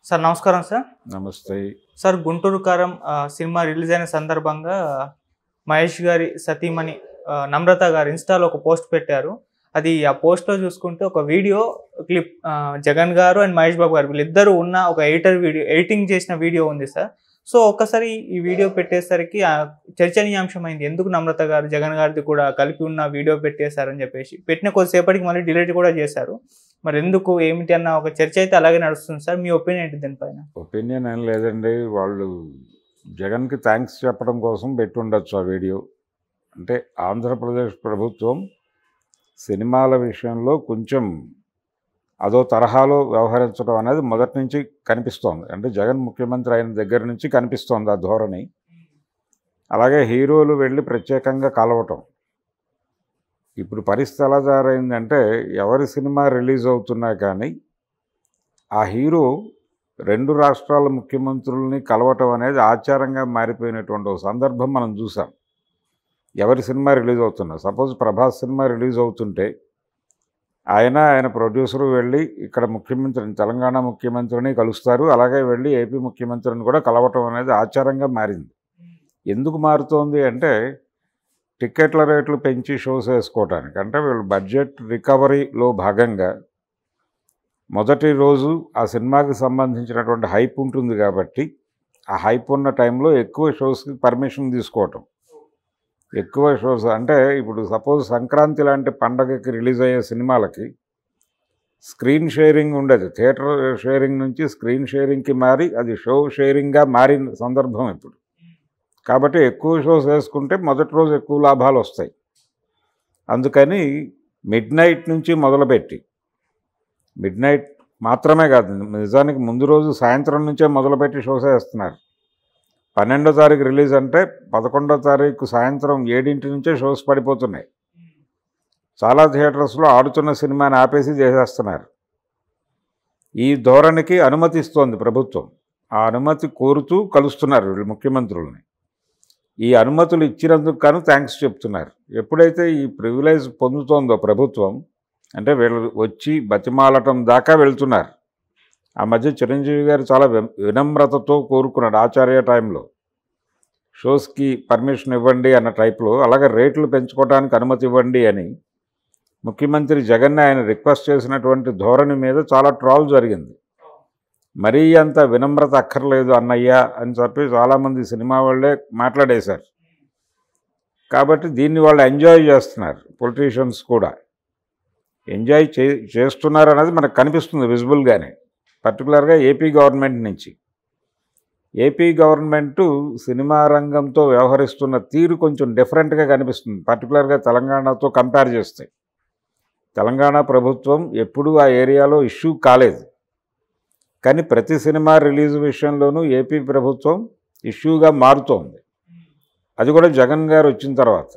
Sir నమస్కారం sir. నమస్తే. Sir 'Guntur కారం' సినిమా రిలీజ్ అయిన సందర్భంగా మహేష్ గారి సతీమణి నమ్రత గారు ఇన్‌స్టాలో ఒక పోస్ట్ పెట్టారు. అది ఆ పోస్ట్‌లో చూసుకుంటే ఒక వీడియో క్లిప్ జగన్ గారు అండ్ మహేష్ బాబు గారు వీళ్ళిద్దరూ ఉన్న ఒక ఎడిటింగ్ చేసిన వీడియో ఉంది సార్. సో ఒక్కసారి ఈ వీడియో పెట్టేసరికి చర్చనీయాంశమైంది. ఎందుకు నమ్రత గారు, జగన్ గారిది కూడా కలిపి ఉన్న వీడియో పెట్టేశారని చెప్పేసి. పెట్టిన కొద్దిసేపటికి మళ్ళీ డిలీట్ కూడా చేశారు. మరి ఎందుకు, ఏమిటి అన్న ఒక చర్చ అయితే అలాగే నడుస్తుంది సార్. మీ ఒపీనియన్ ఏంటి దీనిపైన? ఒపీనియన్ ఏం లేదండి. వాళ్ళు జగన్కి థ్యాంక్స్ చెప్పడం కోసం పెట్టుండొచ్చు ఆ వీడియో. అంటే ఆంధ్రప్రదేశ్ ప్రభుత్వం సినిమాల విషయంలో కొంచెం అదో తరహాలో వ్యవహరించడం అనేది మొదటి నుంచి కనిపిస్తోంది. అంటే జగన్ ముఖ్యమంత్రి అయిన దగ్గర నుంచి కనిపిస్తోంది ఆ ధోరణి. అలాగే హీరోలు వెళ్ళి ప్రత్యేకంగా కలవటం. ఇప్పుడు పరిస్థితి ఎలా తయారైందంటే ఎవరి సినిమా రిలీజ్ అవుతున్నా కానీ ఆ హీరో రెండు రాష్ట్రాల ముఖ్యమంత్రుల్ని కలవటం అనేది ఆచారంగా మారిపోయినటువంటి ఒక సందర్భం మనం చూసాం. ఎవరి సినిమా రిలీజ్ అవుతున్నా, సపోజ్ ప్రభాస్ సినిమా రిలీజ్ అవుతుంటే ఆయన ప్రొడ్యూసరు వెళ్ళి ఇక్కడ ముఖ్యమంత్రిని, తెలంగాణ ముఖ్యమంత్రిని కలుస్తారు. అలాగే వెళ్ళి ఏపీ ముఖ్యమంత్రిని కూడా కలవటం అనేది ఆచారంగా మారింది. ఎందుకు మారుతోంది అంటే టిక్కెట్ల రేట్లు పెంచి షోస్ వేసుకోవటానికి. అంటే వీళ్ళు బడ్జెట్ రికవరీలో భాగంగా మొదటి రోజు ఆ సినిమాకి సంబంధించినటువంటి హైప్ ఉంటుంది కాబట్టి ఆ హైప్ ఉన్న టైంలో ఎక్కువ షోస్కి పర్మిషన్ తీసుకోవటం. ఎక్కువ షోస్ అంటే ఇప్పుడు సపోజ్ సంక్రాంతి లాంటి పండగకి రిలీజ్ అయ్యే సినిమాలకి స్క్రీన్ షేరింగ్ ఉండేది. థియేటర్ షేరింగ్ నుంచి స్క్రీన్ షేరింగ్కి మారి అది షో షేరింగ్గా మారిన సందర్భం ఇప్పుడు. కాబట్టి ఎక్కువ షోస్ వేసుకుంటే మొదటి రోజు ఎక్కువ లాభాలు వస్తాయి. అందుకని మిడ్నైట్ నుంచి మొదలుపెట్టి, మిడ్నైట్ మాత్రమే కాదు, నిజానికి ముందు రోజు సాయంత్రం నుంచే మొదలుపెట్టి షోస్ వేస్తున్నారు. 12వ తారీఖు రిలీజ్ అంటే 11వ తారీఖు సాయంత్రం 7 నుంచే షోస్ పడిపోతున్నాయి. చాలా థియేటర్స్లో ఆడుతున్న సినిమాని ఆపేసి చేసేస్తున్నారు. ఈ ధోరణికి అనుమతి ఇస్తోంది ప్రభుత్వం. ఆ అనుమతి కోరుతూ కలుస్తున్నారు వీళ్ళు ముఖ్యమంత్రుల్ని. ఈ అనుమతులు ఇచ్చినందుకు గాను థ్యాంక్స్ చెప్తున్నారు. ఎప్పుడైతే ఈ ప్రివిలేజ్ పొందుతోందో ప్రభుత్వం, అంటే వీళ్ళు వచ్చి బతిమాలటం దాకా వెళ్తున్నారు. ఆ మధ్య చిరంజీవి గారు చాలా వినమ్రతతో కోరుకున్నాడు ఆచార్య టైంలో, షోస్కి పర్మిషన్ ఇవ్వండి అన్న టైప్లో. అలాగే రేట్లు పెంచుకోవడానికి అనుమతి ఇవ్వండి అని ముఖ్యమంత్రి జగన్ ఆయన రిక్వెస్ట్ చేసినటువంటి ధోరణి మీద చాలా ట్రాల్ జరిగింది. మరీ అంత వినమ్రత అక్కర్లేదు అన్నయ్య అని చెప్పి చాలామంది సినిమా వాళ్ళే మాట్లాడేశారు. కాబట్టి దీన్ని వాళ్ళు ఎంజాయ్ చేస్తున్నారు. పొలిటీషియన్స్ కూడా ఎంజాయ్ చేస్తున్నారు అనేది మనకు కనిపిస్తుంది విజిబుల్గానే. పర్టికులర్గా ఏపీ గవర్నమెంట్ నుంచి. ఏపీ గవర్నమెంటు సినిమా రంగంతో వ్యవహరిస్తున్న తీరు కొంచెం డిఫరెంట్గా కనిపిస్తుంది. పర్టికులర్గా తెలంగాణతో కంపేర్ చేస్తే తెలంగాణ ప్రభుత్వం ఎప్పుడూ ఆ ఏరియాలో ఇష్యూ కాలేదు. కానీ ప్రతి సినిమా రిలీజ్ విషయంలోనూ ఏపీ ప్రభుత్వం ఇష్యూగా మారుతోంది. అది కూడా జగన్ గారు వచ్చిన తర్వాత.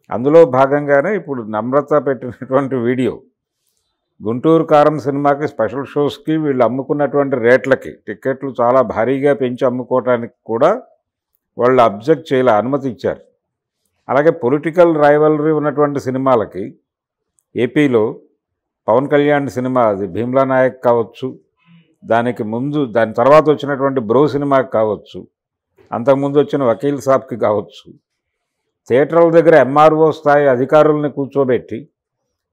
అందులో భాగంగానే ఇప్పుడు నమ్రత పెట్టినటువంటి వీడియో, గుంటూరు కారం సినిమాకి స్పెషల్ షోస్కి వీళ్ళు అమ్ముకున్నటువంటి రేట్లకి, టిక్కెట్లు చాలా భారీగా పెంచి అమ్ముకోవడానికి కూడా వాళ్ళు అబ్జెక్ట్ చేయలే, అనుమతి ఇచ్చారు. అలాగే పొలిటికల్ రైవలరీ ఉన్నటువంటి సినిమాలకి ఏపీలో పవన్ కళ్యాణ్ సినిమా, అది భీమ్లా నాయక్ కావచ్చు, దానికి ముందు దాని తర్వాత వచ్చినటువంటి బ్రో సినిమాకి కావచ్చు, అంతకుముందు వచ్చిన వకీల్ సాబ్కి కావచ్చు, థియేటర్ల దగ్గర ఎంఆర్ఓ స్థాయి అధికారుల్ని కూర్చోబెట్టి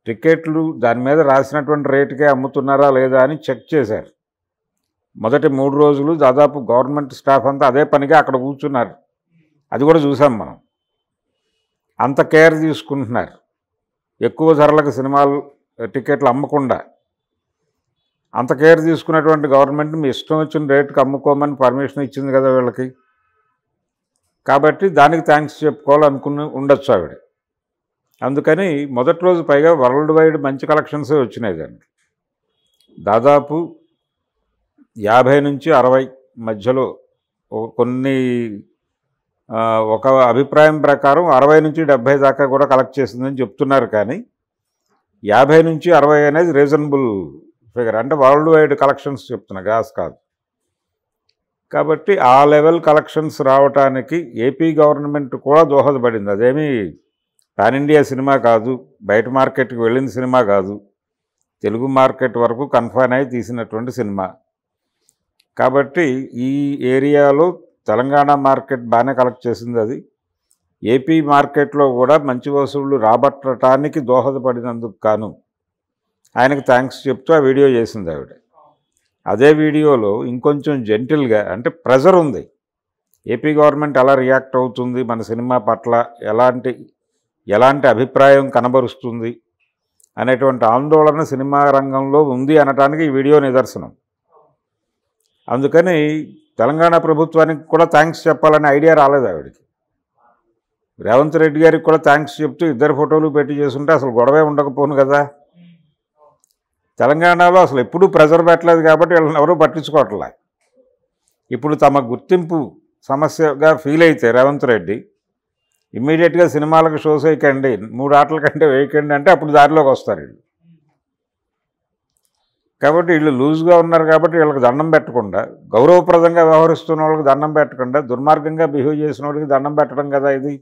టికెట్లు దాని మీద రాసినటువంటి రేటుకే అమ్ముతున్నారా లేదా అని చెక్ చేశారు. మొదటి 3 రోజులు దాదాపు గవర్నమెంట్ స్టాఫ్ అంతా అదే పనిగా అక్కడ కూర్చున్నారు. అది కూడా చూసాం మనం. అంత కేర్ తీసుకుంటున్నారు. ఎక్కువ ధరలకు సినిమాలు టికెట్లు అమ్మకుండా అంత కేర్ తీసుకున్నటువంటి గవర్నమెంట్ మీ ఇష్టం వచ్చిన రేటుకి అమ్ముకోమని పర్మిషన్ ఇచ్చింది కదా వీళ్ళకి. కాబట్టి దానికి థ్యాంక్స్ చెప్పుకోవాలనుకుని ఉండొచ్చు ఆవిడ. అందుకని మొదటి రోజు పైగా వరల్డ్ వైడ్ మంచి కలెక్షన్సే వచ్చినాయి దానికి. దాదాపు 50 నుంచి 60 మధ్యలో కొన్ని, ఒక అభిప్రాయం ప్రకారం 60 నుంచి 70 దాకా కూడా కలెక్ట్ చేసిందని చెప్తున్నారు. కానీ 50 నుంచి 60 అనేది రీజనబుల్ ఫిగర్. అంటే వరల్డ్ వైడ్ కలెక్షన్స్ చెప్తున్నా, గ్రాస్ కాదు. కాబట్టి ఆ లెవెల్ కలెక్షన్స్ రావటానికి ఏపీ గవర్నమెంట్ కూడా దోహదపడింది. అదేమీ పాన్ ఇండియా సినిమా కాదు, బయట మార్కెట్కి వెళ్ళిన సినిమా కాదు, తెలుగు మార్కెట్ వరకు కన్ఫైన్ అయి తీసినటువంటి సినిమా. కాబట్టి ఈ ఏరియాలో తెలంగాణ మార్కెట్ బాగానే కలెక్ట్ చేసింది. అది ఏపీ మార్కెట్లో కూడా మంచి వసూళ్లు రాబట్టడానికి దోహదపడినందుకు గాను ఆయనకు థ్యాంక్స్ చెప్తూ ఆ వీడియో చేసింది ఆవిడ. అదే వీడియోలో ఇంకొంచెం జెంటిల్గా, అంటే ప్రెజర్ ఉంది, ఏపీ గవర్నమెంట్ ఎలా రియాక్ట్ అవుతుంది, మన సినిమా పట్ల ఎలాంటి అభిప్రాయం కనబరుస్తుంది అనేటువంటి ఆందోళన సినిమా రంగంలో ఉంది అనటానికి ఈ వీడియో నిదర్శనం. అందుకని తెలంగాణ ప్రభుత్వానికి కూడా థ్యాంక్స్ చెప్పాలనే ఐడియా రాలేదు ఆవిడకి. రేవంత్ రెడ్డి గారికి కూడా థ్యాంక్స్ చెప్తూ ఇద్దరు ఫోటోలు పెట్టి చేస్తుంటే అసలు గొడవే ఉండకపోను కదా. తెలంగాణలో అసలు ఎప్పుడూ ప్రెజర్ పెట్టలేదు కాబట్టి వీళ్ళని ఎవరూ పట్టించుకోవట్లే. ఇప్పుడు తమ గుర్తింపు సమస్యగా ఫీల్ అయితే రేవంత్ రెడ్డి ఇమ్మీడియట్గా సినిమాలకు షోస్ వేయకండి, 3 ఆటల కంటే వేయకండి అంటే అప్పుడు దారిలోకి వస్తారు వీళ్ళు. కాబట్టి వీళ్ళు లూజ్గా ఉన్నారు కాబట్టి వీళ్ళకి దండం పెట్టకుండా, గౌరవప్రదంగా వ్యవహరిస్తున్న వాళ్ళకి దండం పెట్టకుండా దుర్మార్గంగా బిహేవ్ చేసిన వాళ్ళకి దండం పెట్టడం కదా ఇది.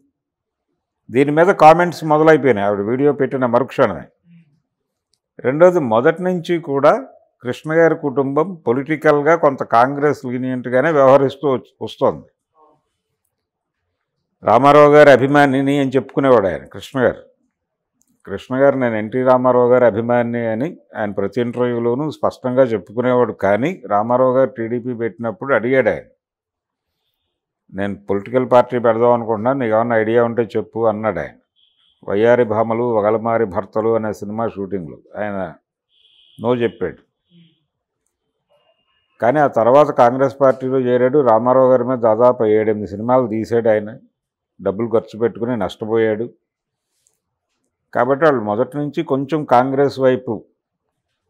దీని మీద కామెంట్స్ మొదలైపోయినాయి ఆవిడ వీడియో పెట్టిన మరుక్షణమే. రెండోది, మొదటి నుంచి కూడా కృష్ణ గారి కుటుంబం పొలిటికల్గా కొంత కాంగ్రెస్ లీనియంట్గానే వ్యవహరిస్తూ వస్తోంది. రామారావు గారి అభిమానిని అని చెప్పుకునేవాడు ఆయన. కృష్ణ గారు నేను ఎన్టీ రామారావు గారి అభిమాని అని ఆయన ప్రతి ఇంటర్వ్యూలోనూ స్పష్టంగా చెప్పుకునేవాడు. కానీ రామారావు గారు టీడీపీ పెట్టినప్పుడు అడిగాడు ఆయన, నేను పొలిటికల్ పార్టీ పెడదాం అనుకుంటున్నాను, నీకు ఏమన్నా ఐడియా ఉంటే చెప్పు అన్నాడు ఆయన. వయ్యారి భామలు వగలమారి భర్తలు అనే సినిమా షూటింగ్లో ఆయన నో చెప్పాడు. కానీ ఆ తర్వాత కాంగ్రెస్ పార్టీలో చేరాడు. రామారావు గారి మీద దాదాపు 7-8 సినిమాలు తీసాడు ఆయన. డబ్బులు ఖర్చు పెట్టుకుని నష్టపోయాడు. కాబట్టి వాళ్ళు మొదటి నుంచి కొంచెం కాంగ్రెస్ వైపు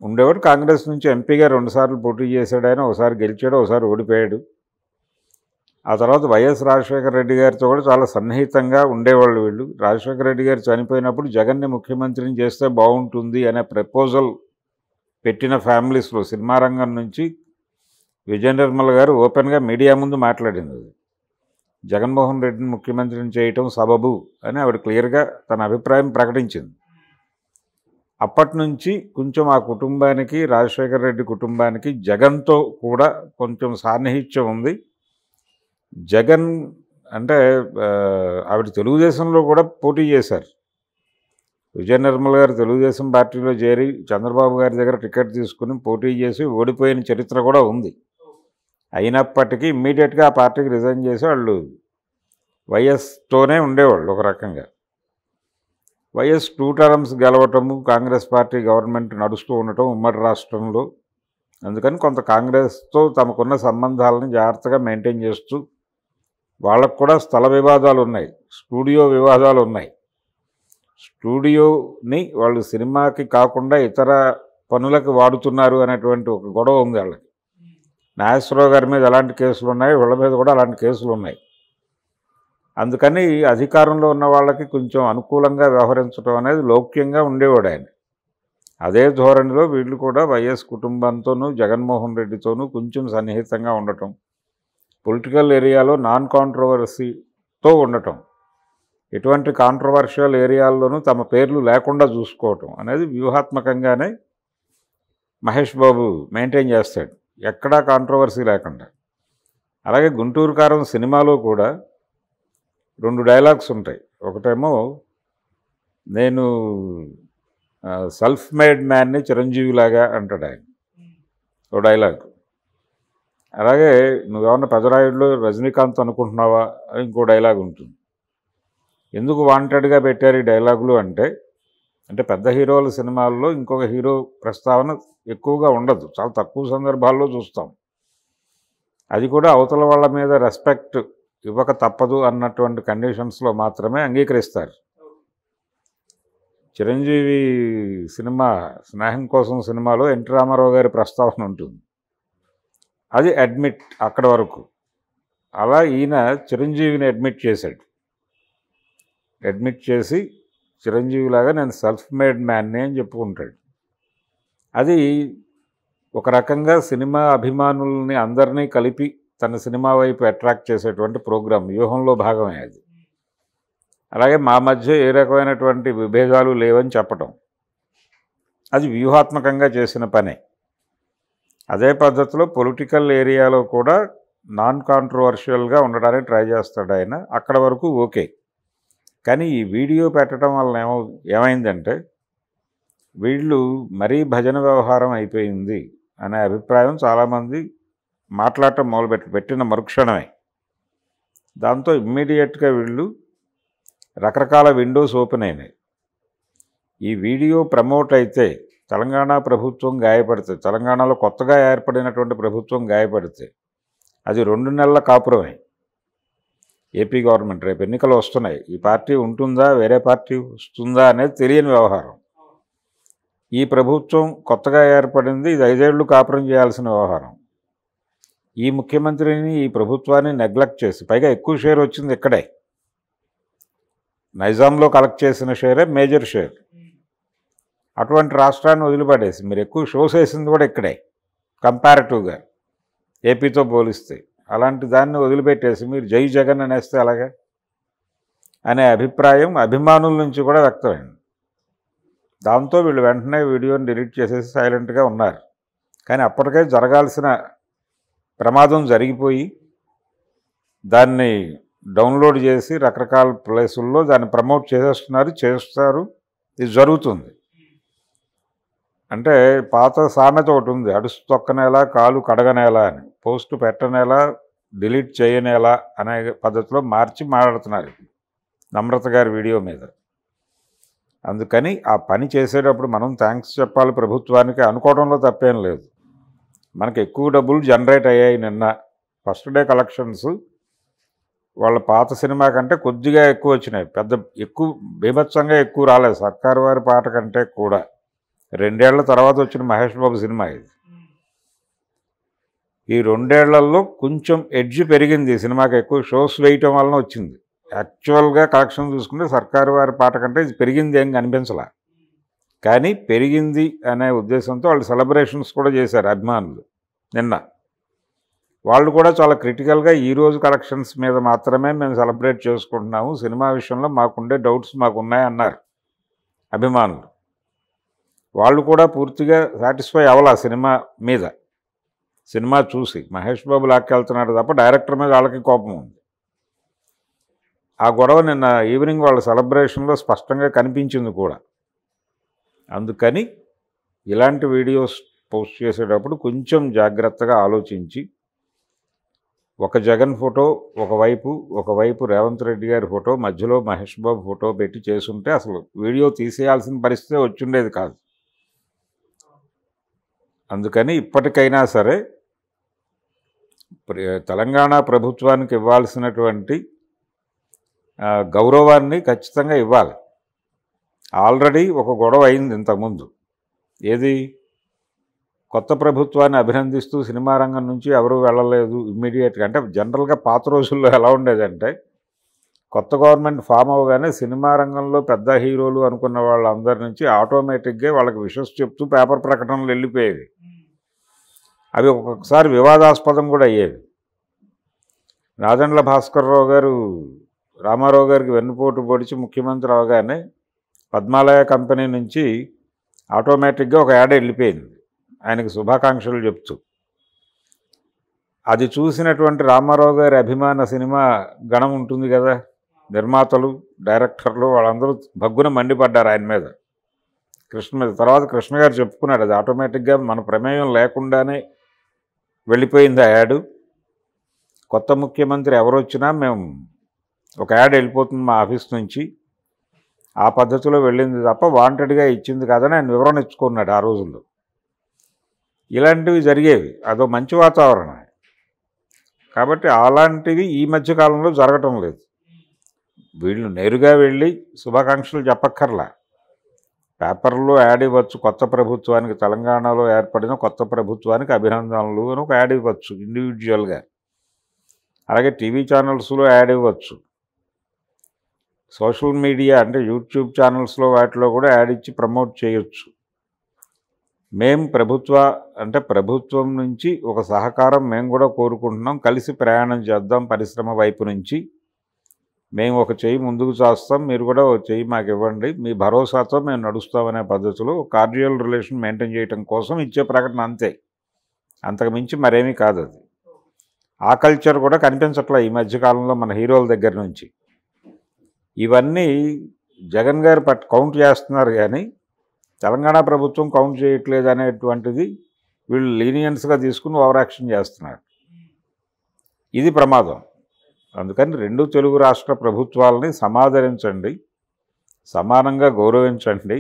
ఉండేవాడు. కాంగ్రెస్ నుంచి ఎంపీగా 2 సార్లు పోటీ చేశాడు ఆయన. ఒకసారి గెలిచాడు, ఒకసారి ఓడిపోయాడు. ఆ తర్వాత వైఎస్ రాజశేఖర రెడ్డి గారితో కూడా చాలా సన్నిహితంగా ఉండేవాళ్ళు వీళ్ళు. రాజశేఖర రెడ్డి గారు చనిపోయినప్పుడు జగన్ని ముఖ్యమంత్రిని చేస్తే బాగుంటుంది అనే ప్రపోజల్ పెట్టిన ఫ్యామిలీస్లో సినిమా రంగం నుంచి విజయ నిర్మల్ గారు ఓపెన్గా మీడియా ముందు మాట్లాడింది. జగన్మోహన్ రెడ్డిని ముఖ్యమంత్రిని చేయటం సబబు అని ఆవిడ క్లియర్గా తన అభిప్రాయం ప్రకటించింది. అప్పటి నుంచి కొంచెం ఆ కుటుంబానికి, రాజశేఖర రెడ్డి కుటుంబానికి జగన్తో కూడా కొంచెం సాన్నిహిత్యం ఉంది. జగన్ అంటే ఆవిడ తెలుగుదేశంలో కూడా పోటీ చేశారు. విజయ నిర్మల్ గారు తెలుగుదేశం పార్టీలో చేరి చంద్రబాబు గారి దగ్గర టికెట్ తీసుకుని పోటీ చేసి ఓడిపోయిన చరిత్ర కూడా ఉంది. అయినప్పటికీ ఇమ్మీడియట్గా ఆ పార్టీకి రిజైన్ చేసి వాళ్ళు వైఎస్తోనే ఉండేవాళ్ళు. ఒక రకంగా వైఎస్ 2 టర్మ్స్ గెలవటము, కాంగ్రెస్ పార్టీ గవర్నమెంట్ నడుస్తూ ఉండటం ఉమ్మడి రాష్ట్రంలో. అందుకని కొంత కాంగ్రెస్తో తమకున్న సంబంధాలను జాగ్రత్తగా మెయింటైన్ చేస్తూ, వాళ్ళకు కూడా స్థల వివాదాలు ఉన్నాయి, స్టూడియో వివాదాలు ఉన్నాయి. స్టూడియోని వాళ్ళు సినిమాకి కాకుండా ఇతర పనులకు వాడుతున్నారు అనేటువంటి ఒక గొడవ ఉంది వాళ్ళకి. నాగేశ్వరరావు గారి మీద ఎలాంటి కేసులు ఉన్నాయి, వీళ్ళ మీద కూడా అలాంటి కేసులు ఉన్నాయి. అందుకని అధికారంలో ఉన్న వాళ్ళకి కొంచెం అనుకూలంగా వ్యవహరించడం అనేది లౌక్యంగా ఉండేవాడు ఆయన. అదే ధోరణిలో వీళ్ళు కూడా వైఎస్ కుటుంబంతోనూ జగన్మోహన్ రెడ్డితోనూ కొంచెం సన్నిహితంగా ఉండటం, పొలిటికల్ ఏరియాలో నాన్ కాంట్రవర్సీతో ఉండటం, ఎటువంటి కాంట్రవర్షియల్ ఏరియాల్లోనూ తమ పేర్లు లేకుండా చూసుకోవటం అనేది వ్యూహాత్మకంగానే మహేష్ బాబు మెయింటైన్ చేస్తాడు, ఎక్కడా కాంట్రవర్సీ లేకుండా. అలాగే గుంటూరు కారం సినిమాలో కూడా 2 డైలాగ్స్ ఉంటాయి. ఒకటేమో నేను సెల్ఫ్ మేడ్ మ్యాన్ని చిరంజీవిలాగా అంటాడు ఆయన, ఓ డైలాగ్. అలాగే నువ్వేమన్నా పెదరాయుడులో రజనీకాంత్ అనుకుంటున్నావా అని ఇంకో డైలాగ్ ఉంటుంది. ఎందుకు వాంటెడ్గా పెట్టారు ఈ డైలాగులు అంటే పెద్ద హీరోల సినిమాల్లో ఇంకొక హీరో ప్రస్తావన ఎక్కువగా ఉండదు, చాలా తక్కువ సందర్భాల్లో చూస్తాం. అది కూడా అవతల వాళ్ళ మీద రెస్పెక్ట్ ఇవ్వక తప్పదు అన్నటువంటి కండిషన్స్లో మాత్రమే అంగీకరిస్తారు. చిరంజీవి సినిమా స్నేహం కోసం సినిమాలో ఎన్టీ రామారావు గారి ప్రస్తావన ఉంటుంది, అది అడ్మిట్ అక్కడ వరకు. అలా ఈయన చిరంజీవిని అడ్మిట్ చేశాడు. అడ్మిట్ చేసి చిరంజీవిలాగా నేను సెల్ఫ్ మేడ్ మ్యాన్ని అని చెప్పుకుంటాడు. అది ఒక రకంగా సినిమా అభిమానుల్ని అందరినీ కలిపి తన సినిమా వైపు అట్రాక్ట్ చేసేటువంటి ప్రోగ్రాం, వ్యూహంలో భాగమే అది. అలాగే మా మధ్య ఏ రకమైనటువంటి విభేదాలు లేవని చెప్పటం, అది వ్యూహాత్మకంగా చేసిన పనే. అదే పద్ధతిలో పొలిటికల్ ఏరియాలో కూడా నాన్ కాంట్రవర్షియల్గా ఉండడానికి ట్రై చేస్తాడు ఆయన. అక్కడ వరకు ఓకే. కానీ ఈ వీడియో పెట్టడం వల్ల ఏమైందంటే వీళ్ళు మరీ భజన వ్యవహారం అయిపోయింది అనే అభిప్రాయం చాలామంది మాట్లాడటం పెట్టిన మరుక్షణమే. దాంతో ఇమ్మీడియట్గా వీళ్ళు రకరకాల విండోస్ ఓపెన్ అయినాయి. ఈ వీడియో ప్రమోట్ అయితే తెలంగాణ ప్రభుత్వం గాయపడితే, తెలంగాణలో కొత్తగా ఏర్పడినటువంటి ప్రభుత్వం గాయపడితే అది 2 నెలల కాపురమే. ఏపీ గవర్నమెంట్ రేపు ఎన్నికలు వస్తున్నాయి. ఈ పార్టీ ఉంటుందా, వేరే పార్టీ వస్తుందా అనేది తెలియని వ్యవహారం. ఈ ప్రభుత్వం కొత్తగా ఏర్పడింది, ఇది 5 ఏళ్ళు కాపురం చేయాల్సిన వ్యవహారం. ఈ ముఖ్యమంత్రిని, ఈ ప్రభుత్వాన్ని నెగ్లెక్ట్ చేసి, పైగా ఎక్కువ షేర్ వచ్చింది ఇక్కడే, నైజాంలో కలెక్ట్ చేసిన షేరే మేజర్ షేర్. అటువంటి రాష్ట్రాన్ని వదిలిపడేసి మీరు ఎక్కువ షోస్ వేసింది కూడా ఇక్కడే కంపారిటివ్గా ఏపీతో పోలిస్తే. అలాంటి దాన్ని వదిలిపెట్టేసి మీరు జై జగన్ అనేస్తే అలాగే అనే అభిప్రాయం అభిమానుల నుంచి కూడా వ్యక్తమైంది. దాంతో వీళ్ళు వెంటనే వీడియోని డిలీట్ చేసేసి సైలెంట్గా ఉన్నారు. కానీ అప్పటికే జరగాల్సిన ప్రమాదం జరిగిపోయి దాన్ని డౌన్లోడ్ చేసి రకరకాల ప్లేసుల్లో దాన్ని ప్రమోట్ చేస్తారు. ఇది జరుగుతుంది. అంటే పాత సామెత ఒకటి ఉంది, అడుసు తొక్కనేలా కాలు కడగనేలా అని. పోస్ట్ పెట్టనేలా డిలీట్ చేయనేలా అనే పద్ధతిలో మార్చి మాట్లాడుతున్నారు నమ్రత గారి వీడియో మీద. అందుకని ఆ పని చేసేటప్పుడు మనం థ్యాంక్స్ చెప్పాలి ప్రభుత్వానికి అనుకోవడంలో తప్పేం లేదు. మనకు ఎక్కువ డబ్బులు జనరేట్ అయ్యాయి. నిన్న ఫస్ట్ డే కలెక్షన్స్ వాళ్ళ పాత సినిమా కంటే కొద్దిగా ఎక్కువ వచ్చినాయి. ఎక్కువ బీభత్సంగా ఎక్కువ రాలేదు. సర్కారు వారి పాట కంటే కూడా 2 ఏళ్ల తర్వాత వచ్చిన మహేష్ బాబు సినిమా ఇది. ఈ 2 ఏళ్లలో కొంచెం ఎడ్జ్ పెరిగింది. ఈ సినిమాకి ఎక్కువ షోస్ వేయటం వలన వచ్చింది. యాక్చువల్గా కలెక్షన్ చూసుకుంటే సర్కారు వారి పాట కంటే ఇది పెరిగింది ఏం కనిపించలా. కానీ పెరిగింది అనే ఉద్దేశంతో వాళ్ళు సెలబ్రేషన్స్ కూడా చేశారు అభిమానులు. నిన్న వాళ్ళు కూడా చాలా క్రిటికల్గా ఈరోజు కలెక్షన్స్ మీద మాత్రమే మేము సెలబ్రేట్ చేసుకుంటున్నాము, సినిమా విషయంలో మాకుండే డౌట్స్ మాకున్నాయన్నారు అభిమానులు. వాళ్ళు కూడా పూర్తిగా సాటిస్ఫై అవ్వాల సినిమా మీద. సినిమా చూసి మహేష్ బాబు లాక్కెళ్తున్నాడు తప్ప డైరెక్టర్ మీద వాళ్ళకి కోపం ఉంది. ఆ గొడవ నిన్న ఈవినింగ్ వాళ్ళ సెలబ్రేషన్లో స్పష్టంగా కనిపించింది కూడా. అందుకని ఇలాంటి వీడియోస్ పోస్ట్ చేసేటప్పుడు కొంచెం జాగ్రత్తగా ఆలోచించి, ఒక జగన్ ఫోటో ఒకవైపు రేవంత్ రెడ్డి గారి ఫోటో, మధ్యలో మహేష్ బాబు ఫోటో పెట్టి చేసుంటే అసలు వీడియో తీసేయాల్సిన పరిస్థితి వచ్చిండేది కాదు. అందుకని ఇప్పటికైనా సరే తెలంగాణ ప్రభుత్వానికి ఇవ్వాల్సినటువంటి గౌరవాన్ని ఖచ్చితంగా ఇవ్వాలి. ఆల్రెడీ ఒక గొడవ అయింది ఇంతకుముందు. ఏది? కొత్త ప్రభుత్వాన్ని అభినందిస్తూ సినిమా రంగం నుంచి ఎవరూ వెళ్ళలేదు ఇమ్మీడియట్గా. అంటే జనరల్గా పాత రోజుల్లో ఎలా ఉండేదంటే కొత్త గవర్నమెంట్ ఫామ్ అవగానే సినిమా రంగంలో పెద్ద హీరోలు అనుకున్న వాళ్ళందరి నుంచి ఆటోమేటిక్గా వాళ్ళకి విషస్ చెప్తూ పేపర్ ప్రకటనలు వెళ్ళిపోయేవి. అవి ఒక్కొక్కసారి వివాదాస్పదం కూడా అయ్యేవి. నాదెండ్ల భాస్కర్రావు గారు రామారావు గారికి వెన్నుపోటు పొడిచి ముఖ్యమంత్రి అవగానే పద్మాలయ కంపెనీ నుంచి ఆటోమేటిక్గా ఒక యాడ్ వెళ్ళిపోయింది ఆయనకు శుభాకాంక్షలు చెప్తూ. అది చూసినటువంటి రామారావు గారి అభిమాన సినిమా గణం ఉంటుంది కదా, నిర్మాతలు, డైరెక్టర్లు, వాళ్ళందరూ భగ్గున మండిపడ్డారు ఆయన మీద, కృష్ణ మీద. తర్వాత కృష్ణ గారు చెప్పుకున్నాడు అది ఆటోమేటిక్గా మన ప్రమేయం లేకుండానే వెళ్ళిపోయింది ఆ యాడ్. కొత్త ముఖ్యమంత్రి ఎవరు వచ్చినా మేము ఒక యాడ్ వెళ్ళిపోతుంది మా ఆఫీస్ నుంచి, ఆ పద్ధతిలో వెళ్ళింది తప్ప వాంటెడ్గా ఇచ్చింది కాదని ఆయన వివరణ ఇచ్చుకున్నాడు ఆ రోజుల్లో. ఇలాంటివి జరిగేవి, అదో మంచి వాతావరణం. కాబట్టి అలాంటివి ఈ మధ్యకాలంలో జరగటం లేదు. వీళ్ళు నేరుగా వెళ్ళి శుభాకాంక్షలు చెప్పక్కర్లా, పేపర్లో యాడ్ ఇవ్వచ్చు. కొత్త ప్రభుత్వానికి, తెలంగాణలో ఏర్పడిన కొత్త ప్రభుత్వానికి అభినందనలు అని ఒక యాడ్ ఇవ్వచ్చు ఇండివిజువల్గా. అలాగే టీవీ ఛానల్స్లో యాడ్ ఇవ్వచ్చు. సోషల్ మీడియా అంటే యూట్యూబ్ ఛానల్స్లో వాటిలో కూడా యాడ్ ఇచ్చి ప్రమోట్ చేయొచ్చు. మేము ప్రభుత్వం నుంచి ఒక సహకారం మేము కూడా కోరుకుంటున్నాం, కలిసి ప్రయాణం చేద్దాం, పరిశ్రమ వైపు నుంచి మేము ఒక చెయ్యి ముందుకు చేస్తాం, మీరు కూడా ఒక చెయ్యి మాకు ఇవ్వండి, మీ భరోసాతో మేము నడుస్తామనే పద్ధతిలో కార్డియల్ రిలేషన్ మెయింటైన్ చేయడం కోసం ఇచ్చే ప్రకటన అంతే. అంతకు మించి మరేమీ కాదు అది. ఆ కల్చర్ కూడా కనిపించట్లే ఈ మధ్యకాలంలో మన హీరోల దగ్గర నుంచి. ఇవన్నీ జగన్ గారు కౌంట్ చేస్తున్నారు, కానీ తెలంగాణ ప్రభుత్వం కౌంట్ చేయట్లేదు అనేటువంటిది వీళ్ళు లీనియన్స్గా తీసుకుని ఓవర్ యాక్షన్ చేస్తున్నారు. ఇది ప్రమాదం. అందుకని రెండు తెలుగు రాష్ట్ర ప్రభుత్వాలని సమాదరించండి, సమానంగా గౌరవించండి.